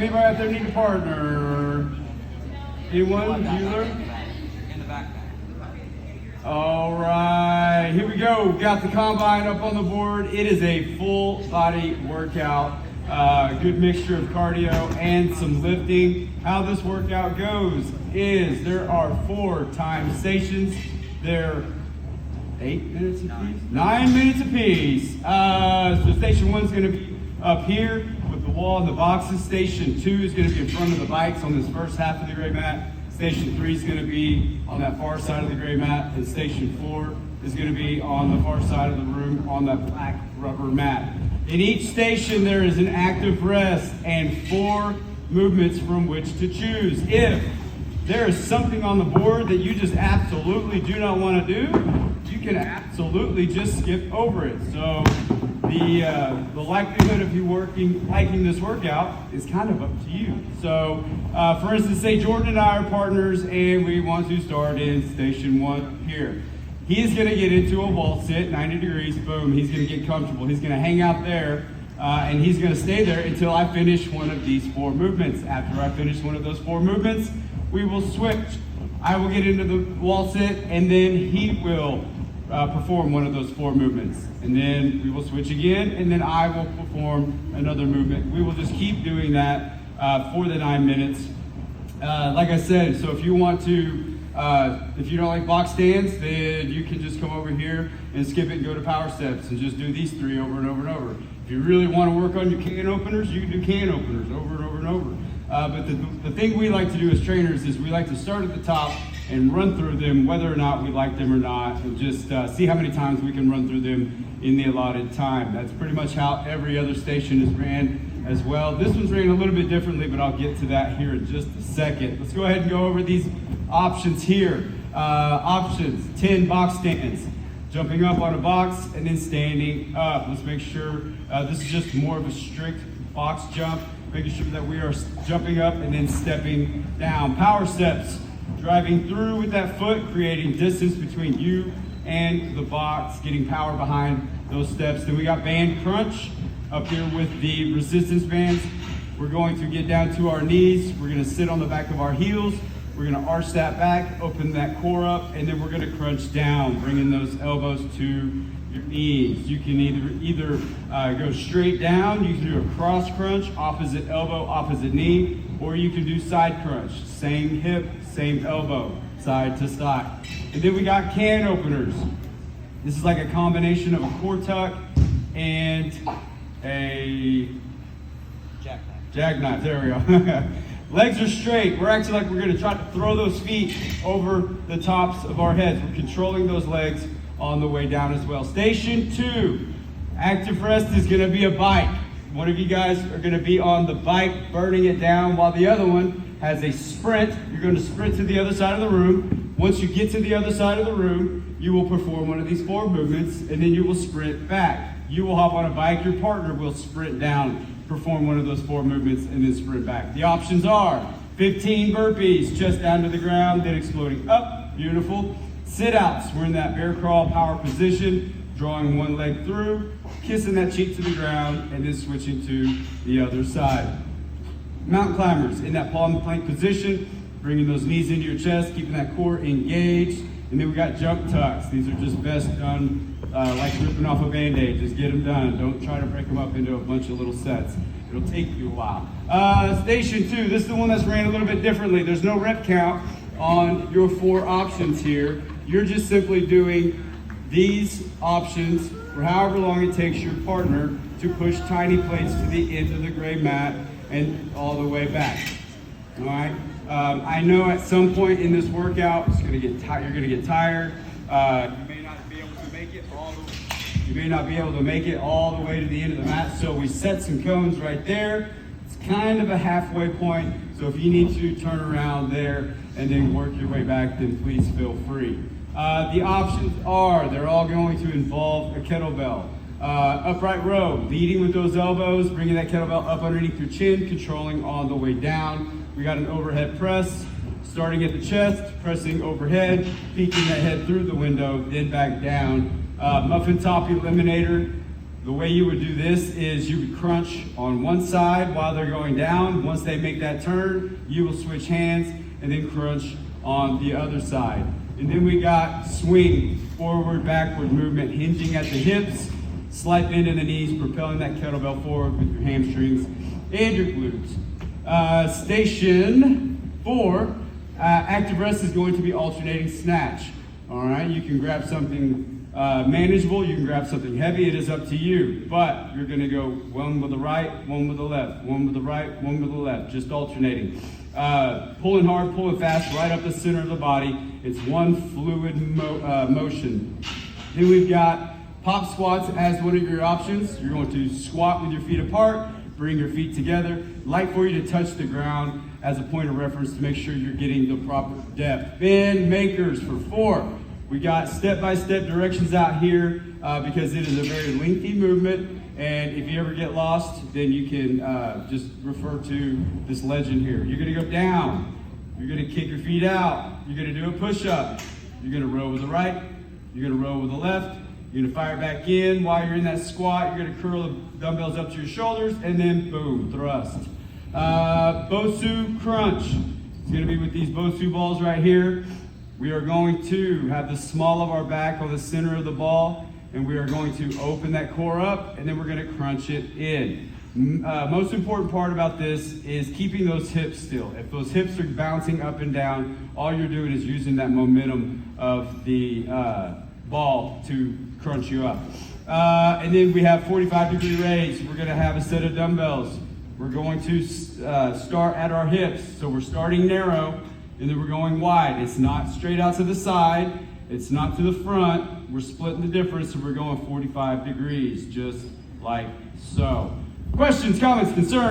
Anybody out there need a partner? Anyone? Bueller? In the backpack. All right, here we go. Got the combine up on the board. It is a full body workout. Good mixture of cardio and some lifting. How this workout goes is there are 4 time stations. They're 8 minutes apiece? 9 minutes apiece. So station 1 is going to be up here with the wall and the boxes. Station 2 is going to be in front of the bikes on this first half of the gray mat. Station 3 is going to be on that far side of the gray mat, and Station 4 is going to be on the far side of the room on that black rubber mat. In each station, there is an active rest and 4 movements from which to choose. If there is something on the board that you just absolutely do not want to do, you can absolutely just skip over it. So the likelihood of you liking this workout is kind of up to you. So for instance, say Jordan and I are partners and we want to start in station 1 here. He's going to get into a wall sit, 90 degrees, boom, he's going to get comfortable. He's going to hang out there and he's going to stay there until I finish one of these 4 movements. After I finish one of those 4 movements, we will switch. I will get into the wall sit and then he will perform one of those 4 movements. And then we will switch again and then I will perform another movement. We will just keep doing that for the 9 minutes. Like I said, so if you want to, if you don't like box stands, then you can just come over here and skip it and go to power steps and just do these 3 over and over and over. If you really want to work on your can openers, you can do can openers over and over and over. But the thing we like to do as trainers is we like to start at the top and run through them whether or not we like them or not, and just see how many times we can run through them in the allotted time. That's pretty much how every other station is ran as well. This one's ran a little bit differently, but I'll get to that here in just a second. Let's go ahead and go over these options here. Options, 10 box stands. Jumping up on a box and then standing up. Let's make sure, this is just more of a strict box jump, making sure that we are jumping up and then stepping down. Power steps, driving through with that foot, creating distance between you and the box, getting power behind those steps. Then we got band crunch up here with the resistance bands. We're going to get down to our knees. We're going to sit on the back of our heels. We're going to arch that back, open that core up, and then we're going to crunch down, bringing those elbows to your knees. You can either go straight down, you can do a cross crunch, opposite elbow, opposite knee, or you can do side crunch, same hip, same elbow, side to side. And then we got can openers. This is like a combination of a core tuck and a jackknife. There we go. Legs are straight. We're acting like we're going to try to throw those feet over the tops of our heads. We're controlling those legs on the way down as well. Station 2, active rest is going to be a bike. One of you guys are going to be on the bike, burning it down, while the other one has a sprint. You're going to sprint to the other side of the room. Once you get to the other side of the room, you will perform one of these 4 movements, and then you will sprint back. You will hop on a bike. Your partner will sprint down, perform one of those 4 movements, and then sprint back. The options are 15 burpees, chest down to the ground, then exploding up. Beautiful. Sit-outs. We're in that bear crawl power position, drawing one leg through, kissing that cheek to the ground, and then switching to the other side. Mountain climbers in that palm plank position, bringing those knees into your chest, keeping that core engaged. And then we got jump tucks. These are just best done like ripping off a Band-Aid. Just get them done. Don't try to break them up into a bunch of little sets. It'll take you a while. Station 2, this is the one that's ran a little bit differently. There's no rep count on your 4 options here. You're just simply doing these options for however long it takes your partner to push tiny plates to the end of the gray mat and all the way back. All right. I know at some point in this workout, you're going to get tired. You may not be able to make it all the way to the end of the mat. So we set some cones right there. It's kind of a halfway point. So if you need to turn around there and then work your way back, then please feel free. The options are, they're all going to involve a kettlebell. Upright row, leading with those elbows, bringing that kettlebell up underneath your chin, controlling on the way down. We got an overhead press, starting at the chest, pressing overhead, peeking that head through the window, then back down. Muffin top eliminator, The way you would do this is you would crunch on one side while they're going down. Once they make that turn, you will switch hands and then crunch on the other side. And then we got swing, forward, backward movement, hinging at the hips, slight bend in the knees, propelling that kettlebell forward with your hamstrings and your glutes. Station 4, active rest is going to be alternating snatch. All right, you can grab something manageable, you can grab something heavy, it is up to you. But you're gonna go one with the right, one with the left, one with the right, one with the left, just alternating. Pulling hard, pulling fast, right up the center of the body. It's one fluid motion. Then we've got pop squats as one of your options. You're going to squat with your feet apart, bring your feet together. Like for you to touch the ground as a point of reference to make sure you're getting the proper depth. Bend makers for 4. We got step-by-step directions out here because it is a very lengthy movement. And if you ever get lost, then you can just refer to this legend here. You're gonna go down. You're gonna kick your feet out. You're gonna do a push-up. You're gonna row with the right. You're gonna row with the left. You're gonna fire back in. While you're in that squat, you're gonna curl the dumbbells up to your shoulders and then boom, thrust. Bosu Crunch. It's gonna be with these Bosu balls right here. We are going to have the small of our back on the center of the ball, and we are going to open that core up, and then we're gonna crunch it in. Most important part about this is keeping those hips still. If those hips are bouncing up and down, all you're doing is using that momentum of the ball to crunch you up. And then we have 45-degree raise. We're gonna have a set of dumbbells. We're going to start at our hips. So we're starting narrow, and then we're going wide. It's not straight out to the side. It's not to the front. We're splitting the difference, and we're going 45 degrees, just like so. Questions, comments, concerns?